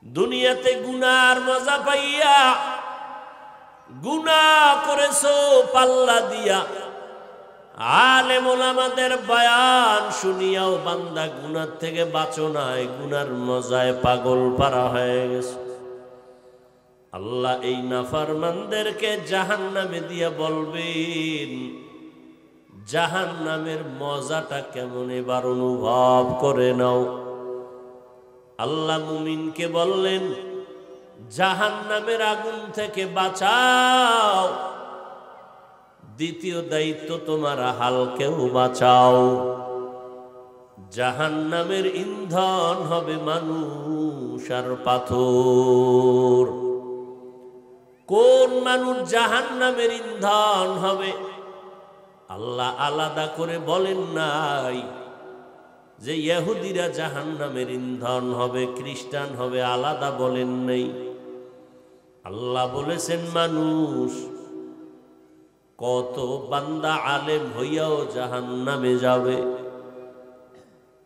দুনিয়াতে গুনার মজা পাইয়া গুনাহ করেছো পাল্লা দিয়া, আলেম ওলামাদের বয়ান শুনিয়াও বান্দা গুনার থেকে বাঁচো নাই, গুনার মজায় পাগল পারা হয়ে গেছে। আল্লাহ এই নাফরমানদেরকে জাহান্নামে দিয়া বলবেন, জাহান্নামের মজাটা কেমন এবার অনুভব করে নাও। আল্লাহ মুমিনকে বললেন, জাহান্নামের আগুন থেকে বাঁচাও। দ্বিতীয় দায়িত্ব, তোমার হালকেও বাঁচাও। জাহান্নামের ইন্ধন হবে মানুষ আর পাথর। কোন মানুষ জাহান্নামের ইন্ধন হবে? আল্লাহ আলাদা করে বলেন নাই যে ইহুদিরা জাহান্নামের ইন্ধন হবে, খ্রিস্টান হবে, আলাদা বলেন নাই। আল্লাহ বলেছেন মানুষ। কত বান্দা আলেম হইয়াও জাহান্নামে যাবে।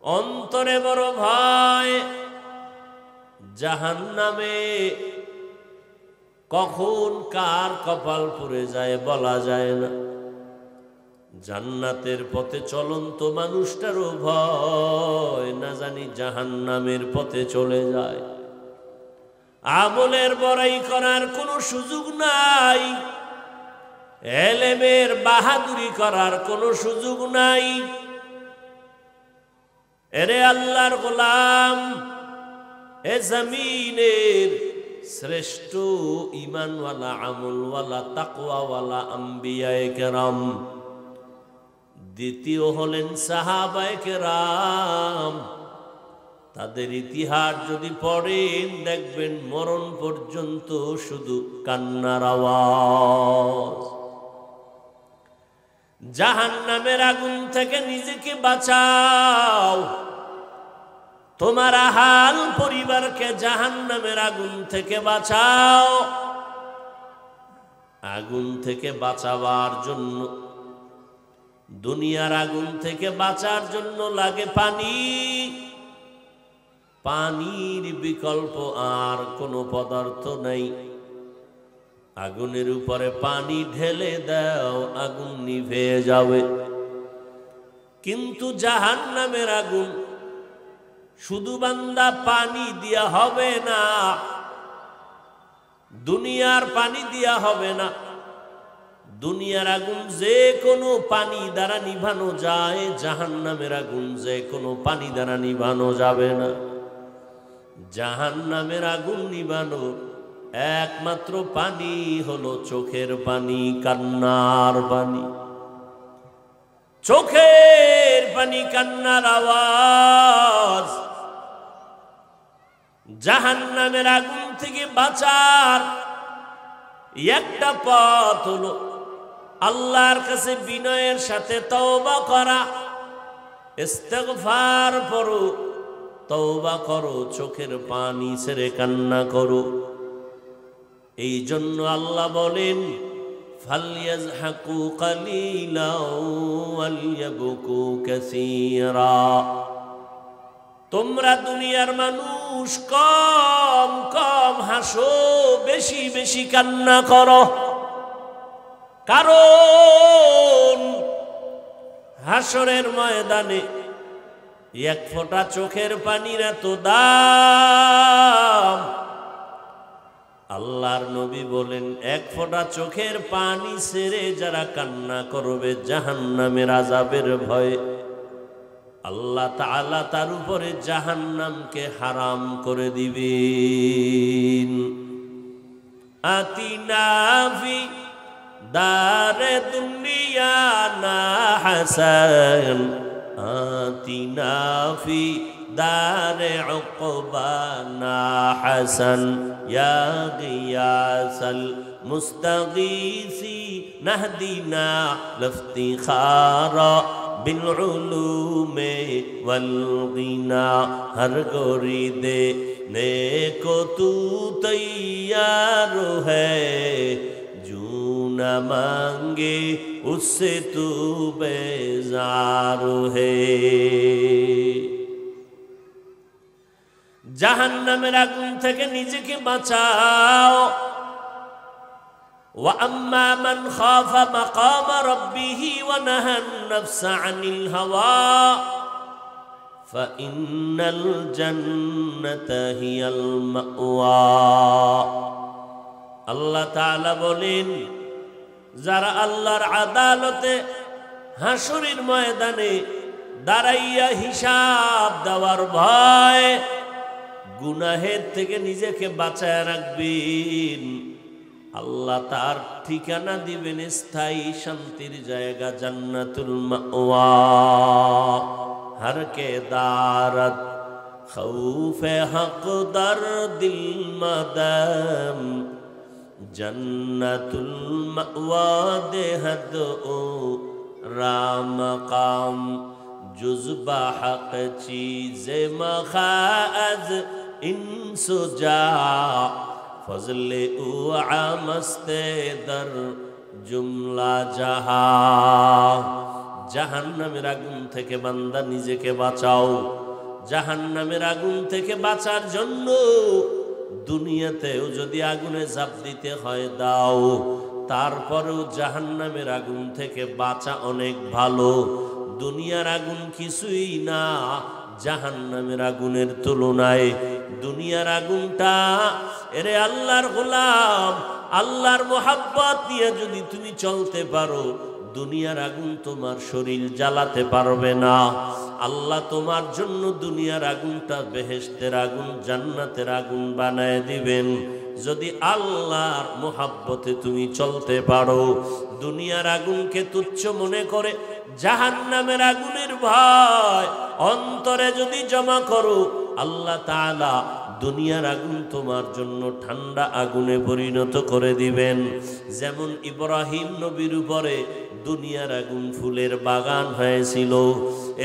অন্তরে বড় ভয়, জাহান্নামে কখন কার কপাল পুড়ে যায় বলা যায় না। জান্নাতের পথে চলন্ত মানুষটারও ভয়, না জানি জাহান্নামের পথে চলে যায়। আমলের বড়াই করার কোনো সুযোগ নাই, এলেমের বাহাদুরি করার কোনো সুযোগ নাই। এরে আল্লাহর গোলাম, এ জমিনের শ্রেষ্ঠ ঈমানওয়ালা, আমলওয়ালা, তাকওয়াওয়ালা আম্বিয়ায়ে কেরাম, দ্বিতীয় হলেন সাহাবায়ে কেরাম। তাদের ইতিহাস যদি পড়েন দেখবেন মরণ পর্যন্ত শুধু কান্নার আওয়াজ। জাহান্নামের আগুন থেকে নিজেকে বাঁচাও। তোমার আহাল পরিবারকে জাহান্নামের আগুন থেকে বাঁচাও। আগুন থেকে বাঁচাবার জন্য, দুনিয়ার আগুন থেকে বাঁচার জন্য লাগে পানি। পানির বিকল্প আর কোনো পদার্থ নাই। আগুনের উপরে পানি ঢেলে দাও, আগুন নিভে যাবে। কিন্তু জাহান্নামের আগুন শুধু বান্দা পানি দিয়া হবে না, দুনিয়ার পানি দিয়া হবে না। দুনিয়ার আগুন যে কোনো পানি দ্বারা নিভানো যায়, জাহান্নামের আগুন যে কোনো পানি দ্বারা নিভানো যাবে না। জাহান্নামের আগুন নিভানো একমাত্র পানি হলো চোখের পানি, কান্নার পানি। চোখের পানি, কান্নার আওয়াজ। জাহান্নামের আগুন থেকে বাঁচার একটা পথ হলো আল্লাহর কাছে বিনয়ের সাথে তওবা করা, ইস্তিগফার করো, তওবা করো, চোখের পানি ছেড়ে কান্না করো। এই জন্য আল্লাহ বলেন, ফালইয়াজহাকু কালিলাও ওয়ালইয়াবকু কাসীরা। তোমরা দুনিয়ার মানুষ কম কম হাসো, বেশি বেশি কান্না করো। কারণ হাসরের ময়দানে এক ফোঁটা চোখের পানির এত দাম। আল্লাহর নবী বলেন, এক ফোঁটা চোখের পানি ছেড়ে যারা কান্না করবে জাহান্নামের আযাবের ভয়ে, আল্লাহ তাআলা তার উপরে জাহান্নামকে হারাম করে দিবেন। আতিনা ফি দারে দুনিয়া না হাসান, আতিনা ফি দারে উকবা না হাসান, ইয়া গিয়াসাল মুস্তাগীসি নাহদিনা লফতিখারা बिलउलूमे वलगिना। हर गोरी दे ने को तू तैयार है, जू न मांगे उससे तू बेजार है। জাহান্নামের আগুন থেকে নিজেকে বাঁচাও। ওয়া আম্মা মান খাফা মাকামা রাব্বিহি ওয়া নাহান নাফসা আনিল হাওয়া ফাইন্নাল জান্নাতা হিয়াল মাওয়া। আল্লাহ তাআলা বলেন, যারা আল্লাহর আদালতে হাসরের ময়দানে দাঁড়াইয়া হিসাব দেওয়ার ভয় গুনাহের থেকে নিজেকে বাঁচায় রাখবেন, আল্লাহ তার ঠিকানা দিবেন স্থায়ী শান্তির জায়গা জান্নাতুল মাওয়া। हर के दारत खौफे हक दर दिल मदम जन्नतुल मअवा देहद ओ राम काम जुज़बा हक चीज़े मखाज इंसुजा फजले उ आमस्ते दर जुमला जहा। জাহান্নামের আগুন থেকে বান্দা নিজেকে বাঁচাও। জাহান্নামের আগুন থেকে বাঁচার জন্য দুনিয়াতেও যদি আগুনে ঝাঁপ দিতে হয় দাও, তারপরেও জাহান্নামের আগুন থেকে বাঁচা অনেক ভালো। দুনিয়ার আগুন কিছুই না জাহান্নামের আগুনের তুলনায়। দুনিয়ার আগুনটা, এরে আল্লাহর গোলাম, আল্লাহর মোহাব্বত নিয়ে যদি তুমি চলতে পারো, দুনিয়ার আগুন তোমার শরীর জ্বালাতে পারবে না। আল্লাহ তোমার জন্য দুনিয়ার আগুনটা বেহেশতের আগুন, জান্নাতের আগুন বানায় দিবেন যদি আল্লাহর মোহাব্বতে তুমি চলতে পারো। দুনিয়ার আগুনকে তুচ্ছ মনে করে জাহান্নামের আগুনের ভয় অন্তরে যদি জমা করো, আল্লাহ তাআলা দুনিয়ার আগুন তোমার জন্য ঠান্ডা আগুনে পরিণত করে দিবেন। যেমন ইব্রাহিম নবীর উপরে দুনিয়ার আগুন ফুলের বাগান হয়েছিল।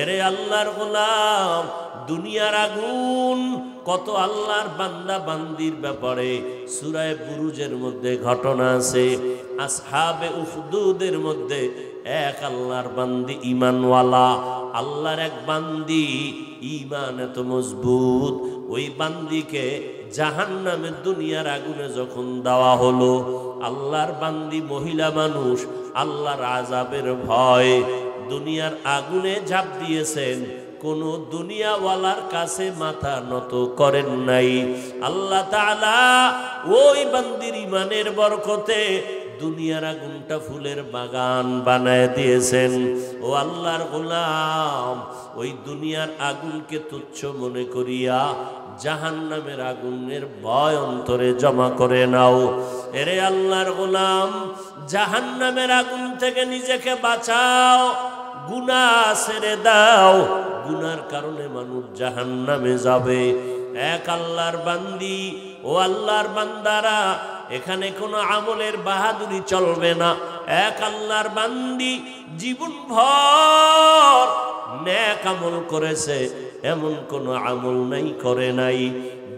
এরে আল্লাহর গোলাম, দুনিয়ার আগুন কত আল্লাহর বান্দা বান্দির ব্যাপারে সূরা বুরুজের মধ্যে ঘটনা আছে। আসহাবে উখদুদের মধ্যে এক আল্লাহর বান্দি ঈমানওয়ালা, আল্লাহর এক বান্দি ঈমান এত মজবুত, ওই বান্দিকে জাহান্নামের দুনিয়ার আগুনে যখন দেওয়া হলো, আল্লাহর বান্দি মহিলা মানুষ আল্লাহর আযাবের ভয় দুনিয়ার আগুনে ঝাঁপ দিয়েছেন, কোন দুনিয়াওয়ালার কাছে মাথা নত করেন নাই। আল্লাহ তাআলা ওই বান্দির ঈমানের বরকতে দুনিয়ার আগুনটা ফুলের বাগান বানায় দিয়েছেন। ও আল্লাহর গোলাম, ওই দুনিয়ার আগুনকে তুচ্ছ মনে করিয়া জাহান্নামের আগুনের ভয় অন্তরে জমা করে নাও। এরে আল্লাহর গোলাম, জাহান্নামের আগুন থেকে নিজেকে বাঁচাও, গুনাহ ছেড়ে দাও। গুনার কারণে মানুষ জাহান্নামে যাবে। এক আল্লাহর বান্দি, ও আল্লাহর বান্দারা, এখানে কোনো আমলের বাহাদুরি চলবে না। এক আল্লাহর বান্দি জীবন ভর নেক আমল করেছে, এমন কোনো আমল নাই করে নাই।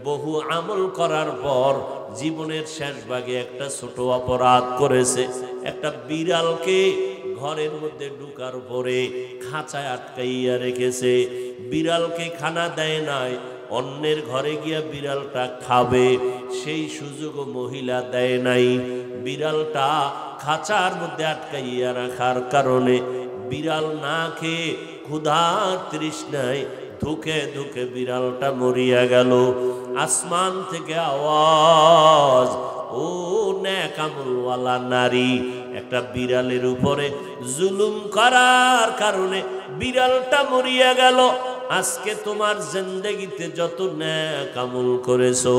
বহু আমল করার পর জীবনের শেষ ভাগে একটা ছোট অপরাধ করেছে। একটা বিড়ালকে ঘরের মধ্যে ঢুকার পরে খাঁচায় আটকাইয়া রেখেছে। বিড়ালকে খানা দেয় নাই, অন্যের ঘরে গিয়া বিড়ালটা খাবে সেই সুযোগও মহিলা দেয় নাই। বিড়ালটা খাঁচার মধ্যে আটকাইয়া রাখার কারণে বিড়াল না খেয়ে ক্ষুধার তৃষ্ণায় ধুকে ধুকে বিড়ালটা মরিয়া গেল। আসমান থেকে আওয়াজ, ও নেক আমলওয়ালা নারী, একটা বিড়ালের উপরে জুলুম করার কারণে বিড়ালটা মরিয়া গেল। আজকে তোমার জিন্দেগিতে যত নেক আমল করেছো,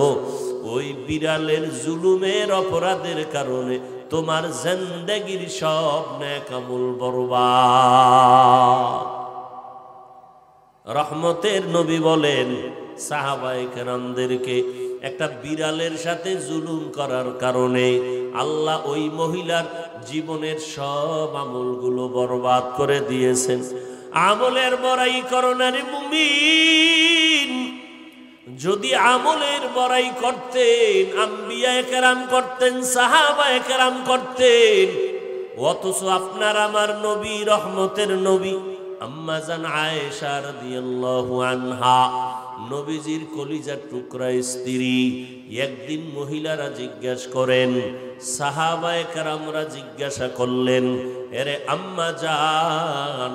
ওই বিড়ালের জুলুমের অপরাধের কারণে তোমার জিন্দেগির সব নেক আমল বরবাদ। রহমতের নবী বলেন সাহাবায়ে কেরামদেরকে, একটা বিড়ালের সাথে জুলুম করার কারণে আল্লাহ ওই মহিলার জীবনের সব আমলগুলো বরবাদ করে দিয়েছেন। আমলের বড়াই করো না রে মুমিন। যদি আমলের বড়াই করতেন, আম্বিয়ায়ে কেরাম করতেন, সাহাবায়ে কেরাম করতেন, অথচ আপনার আমার নবী, রহমতের নবী আম্মা জান আয়েশা রাদিয়াল্লাহু আনহা নবীজির কলিজার টুকরা স্ত্রী। একদিন মহিলারা জিজ্ঞাসা করেন, সাহাবায়ে কেরামরা জিজ্ঞাসা করলেন, এরে আম্মা জান,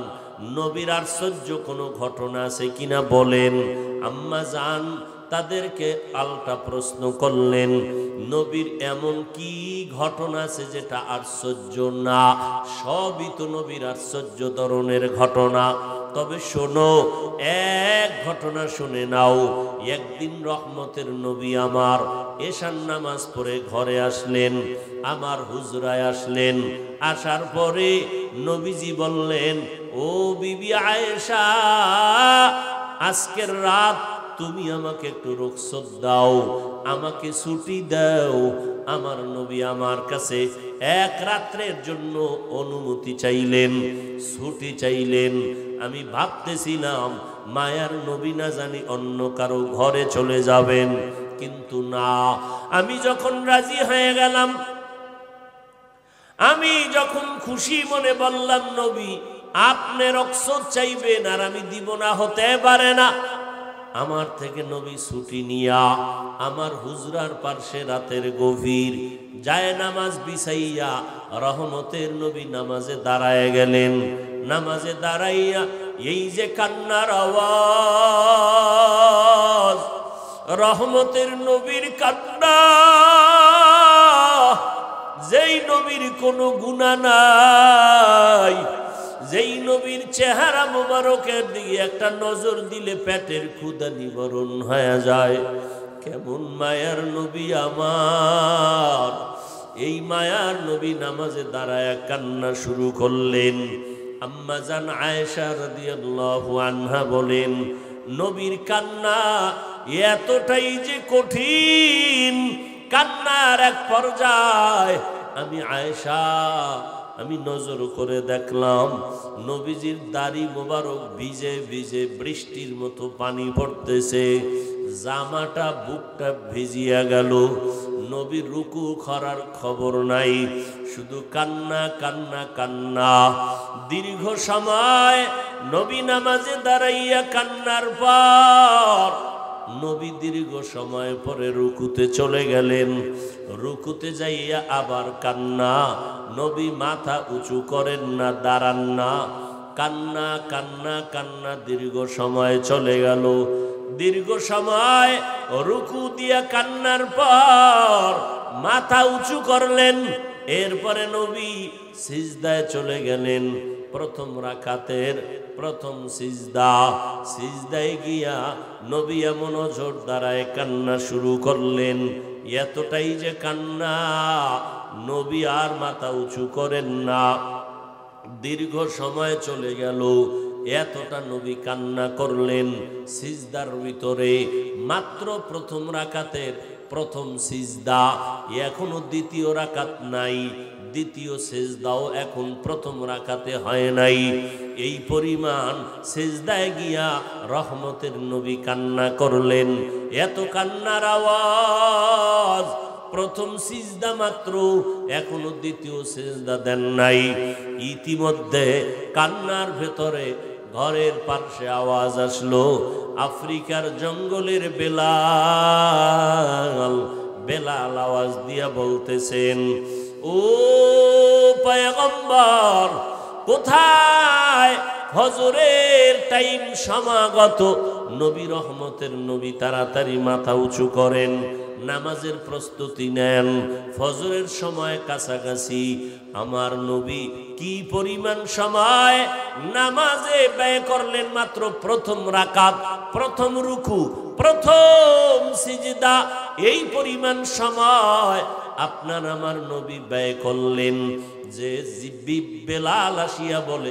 নবীর আশ্চর্য কোনো ঘটনা আছে কিনা বলেন। আম্মা জান তাদেরকে পাল্টা প্রশ্ন করলেন, নবীর এমন কি ঘটনা আছে যেটা আশ্চর্য না? সবই তো নবীর আশ্চর্য ধরনের ঘটনা। তবে শোনো, এক ঘটনা শুনে নাও। একদিন রহমতের নবী আমার এশার নামাজ পড়ে ঘরে আসলেন, আমার হুজরায় আসলেন। আসার পরে নবীজি বললেন, ও বিবি আয়েশা, আজকের রাত তুমি আমাকে একটু রুখসত দাও, আমাকে ছুটি দাও। আমার নবী আমার কাছে এক রাত্রের জন্য অনুমতি চাইলেন, ছুটি চাইলেন। আমি ভাবতেছিলাম মায়ার নবী না জানি অন্য কারো ঘরে চলে যাবেন, কিন্তু না। আমি যখন রাজি হয়ে গেলাম, আমি যখন খুশি মনে বললাম, নবী আপনি রুখসত চাইবেন আর আমি দিব না, হতে পারে না। আমার থেকে নবী ছুটি নিয়া আমার হুজরার পার্শ্বে রাতের গভীর যায় নামাজ বিছাইয়া রহমতের নবী নামাজে দাঁড়ায় গেলেন। নামাজে দাঁড়াইয়া এই যে কান্নার আওয়াজ, রহমতের নবীর কান্না, যেই নবীর কোনো গুনাহ নাই, যেই নবীর চেহারা মোবারকের দিকে একটা নজর দিলে পেটের ক্ষুধা নিবারণ হয়ে যায়। কেমন মায়ার নবী আমার! এই মায়ার নবী নামাজে দাঁড়ায় কান্না শুরু করলেন। আম্মা জান আয়েশা রাদিয়াল্লাহু আনহা বলেন, নবীর কান্না এতটাই যে কঠিন, কান্নার এক পর্যায়ে আমি আয়েশা নজর করে দেখলাম নবীজির দাড়ি মোবারক ভিজে ভিজে বৃষ্টির মতো পানি পড়তেছে, জামাটা বুকটা ভিজিয়া গেল। নবীর রুকু করার খবর নাই, শুধু কান্না কান্না কান্না। দীর্ঘ সময় নবী নামাজে দাঁড়াইয়া কান্নার পর নবী দীর্ঘ সময় পরে রুকুতে চলে গেলেন। রুকুতে যাইয়া আবার কান্না, নবী মাথা উঁচু করেন না, দাঁড়ান না, কান্না কান্না কান্না। দীর্ঘ সময় চলে গেল। দীর্ঘ সময় রুকু দিয়া কান্নার পর মাথা উঁচু করলেন। এরপরে নবী সিজদায় চলে গেলেন। প্রথম রাকাতের প্রথম সিজদা, সিজদায় গিয়া নবী এমন জোর দাঁড়ায় কান্না শুরু করলেন। এতটাই যে কান্না, নবী আর মাথা উঁচু করেন না। দীর্ঘ সময় চলে গেল, এতটা নবী কান্না করলেন। সিজদার ভিতরে মাত্র প্রথম রাকাতের প্রথম সিজদা, এখনো দ্বিতীয় রাকাত নাই, দ্বিতীয় সিজদাও এখন প্রথম রাকাতে হয় নাই। এই পরিমাণ সিজদায় গিয়া রহমতের নবী কান্না করলেন। এত কান্নার আওয়াজ, প্রথম সিজদা মাত্র, এখনো দ্বিতীয় সিজদা দেন নাই। ইতিমধ্যে কান্নার ভেতরে ঘরের পাশে আওয়াজ আসলো, আফ্রিকার জঙ্গলের বেলাল। বেলাল আওয়াজ দিয়া বলতেছেন, ও পয়গম্বর, কোথায়? ফজরের টাইম সমাগত। নবী রহমতের নবী তাড়াতাড়ি মাথা উঁচু করেন, নামাজের প্রস্তুতি নেন। ফজরের সময় কাছাকাছি। আমার নবী কি পরিমাণ সময় নামাজে ব্যয় করলেন! মাত্র প্রথম রাকাত, প্রথম রুকু, প্রথম সিজদা, এই পরিমাণ সময় আপনার আমার নবী ব্যয় করলেন। যে বেলাল আসিয়া বলে,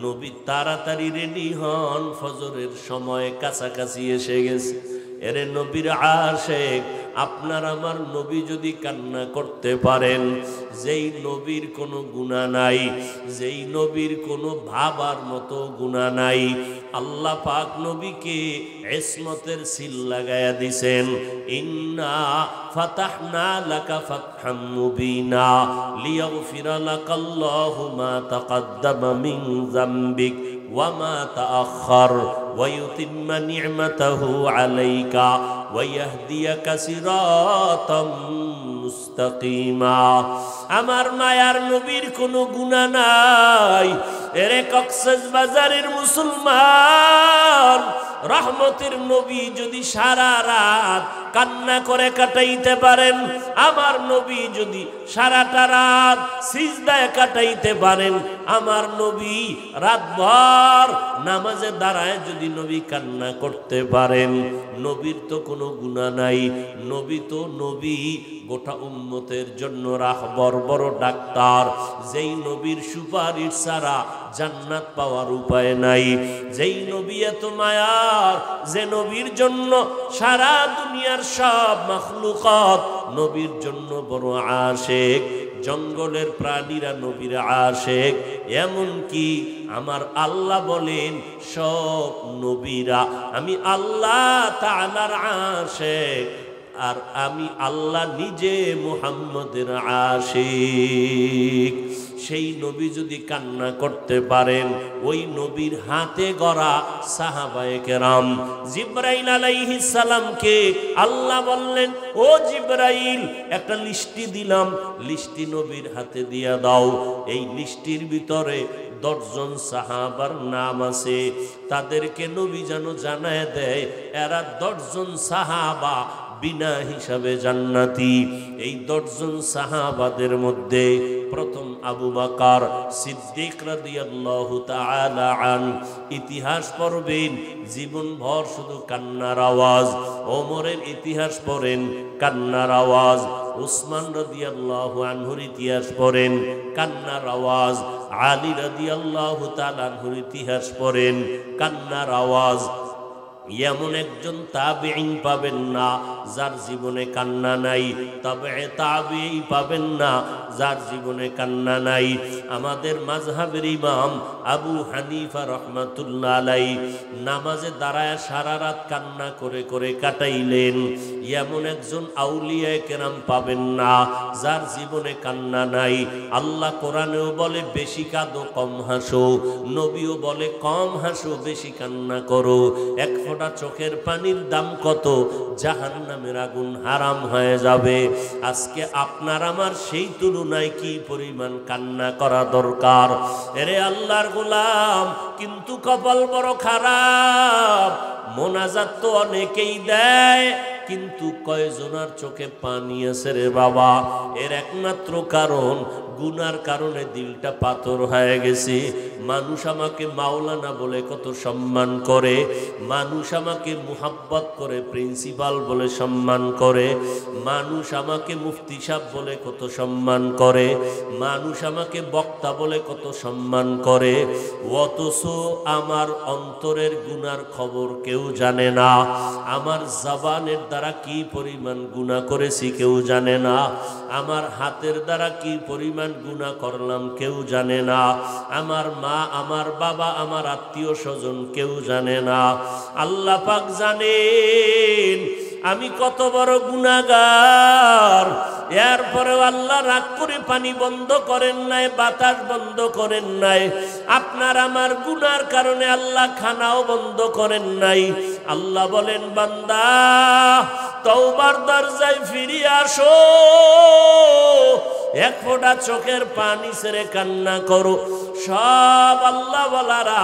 নবী তাড়াতাড়ি রেডি হন, ফজরের সময় কাছাকাছি এসে গেছে। এরে নবীর আশেক, আপনার আমার নবী যদি কান্না করতে পারেন, যেই নবীর কোনো গুনাহ নাই, যেই নবীর কোনো ভাবার মতো গুনাহ নাই, আল্লাহ পাক নবীকে ইসমতের সিল লাগায়া দিছেন। ইন্না ফাতাহনা লাকা ফাতহাম মুবিনা লিয়াগফিরা লাকাল্লাহু মা তাকাদ্দামা মিন যামবিক ওয়া মা তাআখার ওয়া ইউতিম্মা নি'মাতাহু আলাইকা ওয়া ইয়াহদিয়াকা সিরাতাম মুস্তাকিমা। আমার মায়ার নবীর কোনো গুনাহ নাই। এরে কক্সবাজারের মুসলমান, রহমতের নবী যদি সারা রাত কান্না করে কাটাইতে পারেন, আমার নবী যদি সারাটা রাত সিজদায় কাটাইতে পারেন, আমার নবী রাতভর নামাজে দাঁড়ায় যদি নবী কান্না করতে পারেন, নবীর তো কোনো গুনাহ নাই। নবী তো নবী, গোটা উম্মতের জন্য রাহবর, বড় ডাক্তার। যেই নবীর সুপারিশ ছাড়া জান্নাত পাওয়ার উপায় নাই, যেই নবী এত মায়ার, যে নবীর জন্য সারা দুনিয়ার সব মাখলুকাত নবীর জন্য বড় আশেক, জঙ্গলের প্রাণীরা নবীর আশেক। এমন কি আমার আল্লাহ বলেন সব নবীরা আমি আল্লাহ তাআলার আশেক, আর আমি আল্লাহ নিজে মুহাম্মদের আশিক। সেই নবী যদি কান্না করতে পারেন, ওই নবীর হাতে গড়া সাহাবায়ে কেরাম, জিবরাইল আলাইহিস সালামকে আল্লাহ বললেন, ও জিবরাইল একটা লিস্টি দিলাম, লিস্টি নবীর হাতে দিয়া দাও। এই লিস্টির ভিতরে 10 জন সাহাবার নাম আছে, তাদেরকে নবী যেন জানায় দেয় এরা 10 জন সাহাবা বিনা হিসাবে জান্নাতি। এই 10 জন সাহাবাদের মধ্যে প্রথম আবু বকর সিদ্দিক রাদিয়াল্লাহু তাআলা আন, ইতিহাস পড়বেন জীবনভর শুধু কান্নার আওয়াজ। ওমরের ইতিহাস পড়েন কান্নার আওয়াজ। উসমান রাদিয়াল্লাহু আনহুর ইতিহাস পড়েন কান্নার আওয়াজ। আলী রাদিয়াল্লাহু তাআলা আনহুর ইতিহাস পড়েন কান্নার আওয়াজ। এমন একজন তাবেঈন পাবেন না যার জীবনে কান্না নাই, তবে তাবেঈ পাবেন না যার জীবনে কান্না নাই। আমাদের মাযহাবের ইমাম আবু হানিফা রাহমাতুল্লাহ আলাইহি নামাজে দাঁড়ায় সারা রাত কান্না করে করে কাটাইলেন। এমন একজন আউলিয়া কেরাম পাবেন না যার জীবনে কান্না নাই। আল্লাহ কোরআনেও বলে বেশি কাঁদো কম হাসো, নবীও বলে কম হাসো বেশি কান্না করো। এক ফোঁটা চোখের পানির দাম কত? জাহান্নামের আগুন হারাম হয়ে যাবে। আজকে আপনার আমার সেই তুলনায় কি পরিমাণ কান্না করা দরকার। এরে আল্লাহর গোলাম, কিন্তু কপাল বড় খারাপ। মোনাজাত তো অনেকেই দেয়, কিন্তু কয়জনার চোখে পানি আছে রে বাবা? এর একমাত্র কারণ গুনার কারণে দিলটা পাথর হয়ে গেছে। মানুষ আমাকে মাওলানা বলে কত সম্মান করে, মানুষ আমাকে মুহাব্বত করে প্রিন্সিপাল বলে সম্মান করে, মানুষ আমাকে মুফতি সাহেব বলে কত সম্মান করে, মানুষ আমাকে বক্তা বলে কত সম্মান করে, অথচ আমার অন্তরের গুনার খবর কেউ জানে না। আমার জবানের দ্বারা কি পরিমাণ গুনাহ করেছি কেউ জানে না। আমার হাতের দ্বারা কি পরিমাণ গুনাহ করলাম কেউ জানে না। আমার মা, আমার বাবা, আমার আত্মীয় স্বজন কেউ জানে না। আল্লাহ পাক জানেন আমি কত বড় গুনাহগার। এরপরেও আল্লাহ রাগ করে পানি বন্ধ করেন নাই, বাতাস বন্ধ করেন নাই। আপনার আমার গুনার কারণে আল্লাহ খানাও বন্ধ করেন নাই। আল্লাহ বলেন বান্দা তওবার দরজায় ফিরে আসো, এক ফোঁটা চোখের পানি ছেড়ে কান্না করো। সব আল্লাহ ওয়ালারা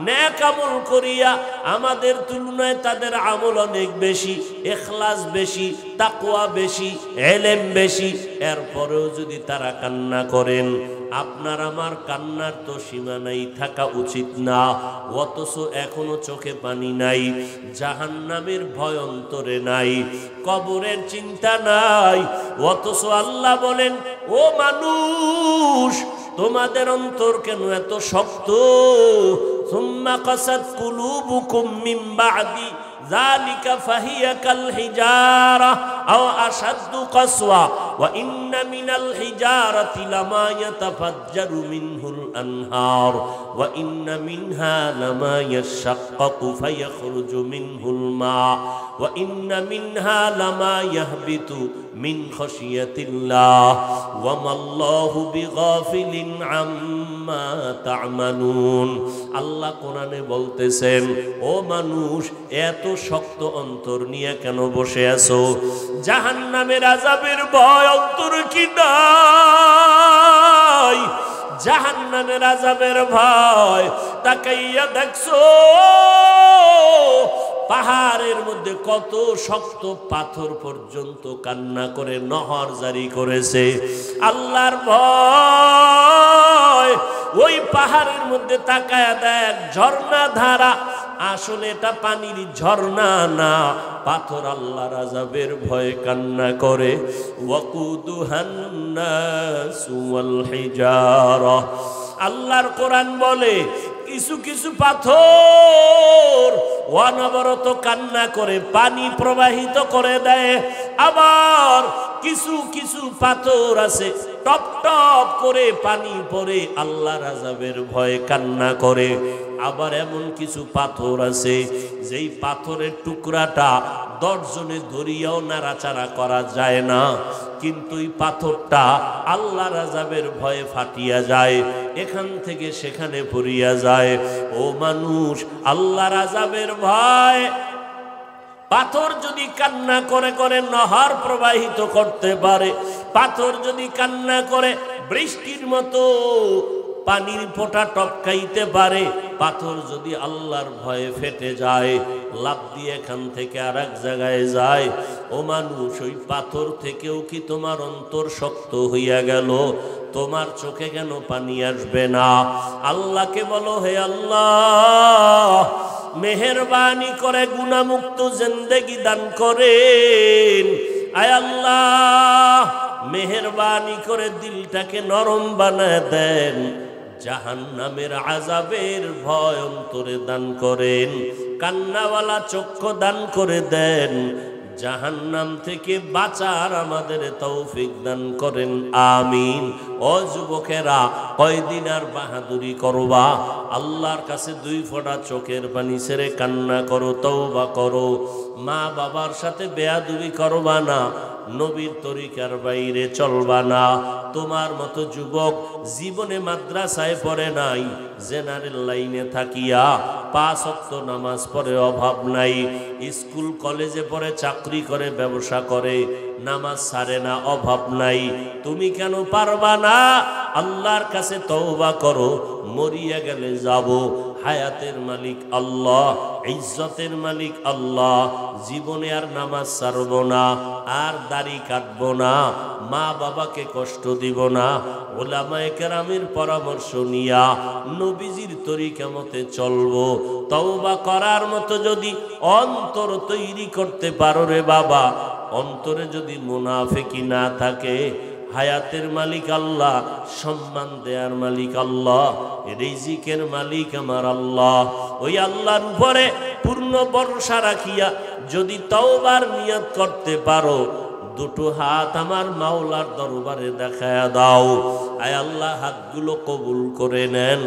নেক আমল করিয়া আমাদের তুলনায় তাদের আমল অনেক বেশি, ইখলাস বেশি, তাকওয়া বেশি, ইলম বেশি। এরপরেও যদি তারা কান্না করেন, আপনার আমার কান্নার তো সীমা নাই, থাকা উচিত না। অথচ এখনো চোখে পানি নাই, জাহান্নামের ভয় অন্তরে নাই, কবরের চিন্তা নাই। অথচ আল্লাহ বলেন ও মানুষ তোমাদের অন্তর কেন এত শক্ত? সুম্মা কাসাত কুলুবুকুম মিন বাদি যালিকা ফাহিয়া কাল হিজারা আও আশাদ্দু কাসওয়া ওয়া ইন্না মিনাল হিজারাতি লামা ইয়াতাফাজ্জারু মিনহুল আনহার ওয়া ইন্না মিনহা লামা ইয়াশাক্কাকু ফায়াখরুজু মিনহুল মা ওয়া ইন্না মিনহা লামা ইয়াহবিতু মিন খাশিয়াতিল্লাহ ওয়া মাল্লাহু বিগাফিলিন আম্মা আম্মা তা'মালুন। আল্লাহ কোরআনে বলতেছেন, ও মানুষ, এত শক্ত অন্তর নিয়ে কেন বসে আছো? জাহান্নামের আযাবের ভয় অন্তর কি নাই? জাহান্নামের আযাবের ভয় তাকাইয়া দেখছো পাহাড়ের মধ্যে কত শক্ত পাথর পর্যন্ত কান্না করে নহর জারি করেছে। আল্লাহর ভয়, ওই পাহাড়ের মধ্যে তাকায়া দেখ ঝর্ণা ধারা, আসলে এটা পানির ঝর্ণা না, পাথর আল্লাহর আযাবের ভয়ে কান্না করে। ওয়াকুদুহান নাসু ওয়াল হিজারা। আল্লাহর কোরআন বলে কিছু কিছু পাথর অনবরত কান্না করে পানি প্রবাহিত করে দেয়, আবার কিছু কিছু পাথর আছে টপ টপ করে পানি পড়ে আল্লাহর আযাবের ভয়ে কান্না করে। আবার এমন কিছু পাথর আছে যেই পাথরের টুকরাটা 10 জনে ধরিয়াও নাড়াচাড়া করা যায় না, কিন্তু এই পাথরটা আল্লাহর আযাবের ভয়ে ফাটিয়া যায়, এখান থেকে সেখানে পড়িয়া যায়। ও মানুষ, আল্লাহর আযাবের ভয় পাথর যদি কান্না করে করে নহর প্রবাহিত করতে পারে, পাথর যদি কান্না করে বৃষ্টির মতো পানির ফোঁটা টপকাইতে পারে, পাথর যদি আল্লাহর ভয়ে ফেটে যায়, লাফ দিয়ে এখান থেকে আর এক জায়গায় যায়, ও মানুষ, ওই পাথর থেকেও কি তোমার অন্তর শক্ত হইয়া গেল? তোমার চোখে কেন পানি আসবে না? আল্লাহকে বলো, হে আল্লাহ, মেহেরবানি করে গুনাহমুক্ত জিন্দেগি দান করেন। আয় আল্লাহ, মেহেরবানি করে দিলটাকে নরম বানায় দেন, জাহান্নামের আযাবের ভয় অন্তরে দান করেন, কান্নাওয়ালা চক্ষু দান করে দেন, জাহান্নাম থেকে বাঁচার আমাদের তৌফিক দান করেন, আমিন। ও যুবকেরা, কয়দিন আর বাহাদুরি করবা? আল্লাহর কাছে 2 ফোঁটা চোখের পানি ছেড়ে কান্না করো, তওবা করো। মা বাবার সাথে বেয়াদবি করবা না, নবীর তরিকার বাইরে চলবা না। তোমার মতো যুবক জীবনে মাদ্রাসায় পড়ে নাই, জেনারেল লাইনে থাকিয়া 5 ওয়াক্ত নামাজ পড়ে অভাব নাই, স্কুল কলেজে পড়ে চাকরি করে ব্যবসা করে, নামাজ ছাড়ে না, অভাব নাই। তুমি কেন পারবা না? আল্লাহর কাছে তওবা করো, মরিয়া গেলে যাব। হায়াতের মালিক আল্লাহ, ইজ্জতের মালিক আল্লাহ। জীবনে আর নামাজ ছাড়ব না, আর দাড়ি কাটব না, মা বাবাকে কষ্ট দিব না, উলামায়ে কেরামের পরামর্শ নিয়া নবীজির তরিকা মতে চলবো। তওবা করার মতো যদি অন্তর তৈরি করতে পারো রে বাবা, অন্তরে যদি মুনাফিকি না থাকে, হায়াতের মালিক আল্লাহ, সম্মান দেয়ার মালিক আল্লাহ, রিজিকের মালিক আমার আল্লাহ। ওই আল্লাহর উপরে পূর্ণ ভরসা রাখিয়া যদি তওবার নিয়ত করতে পারো, 2 হাত আমার মাওলার দরবারে দেখায়া দাও। আয় আল্লাহ, হাতগুলো কবুল করে নেন,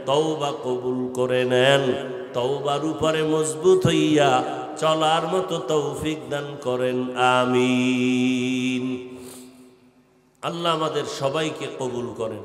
তওবা কবুল করে নেন, তওবার উপরে মজবুত হইয়া চলার মতো তৌফিক দান করেন, আমিন। আল্লাহ আমাদের সবাইকে কবুল করেন।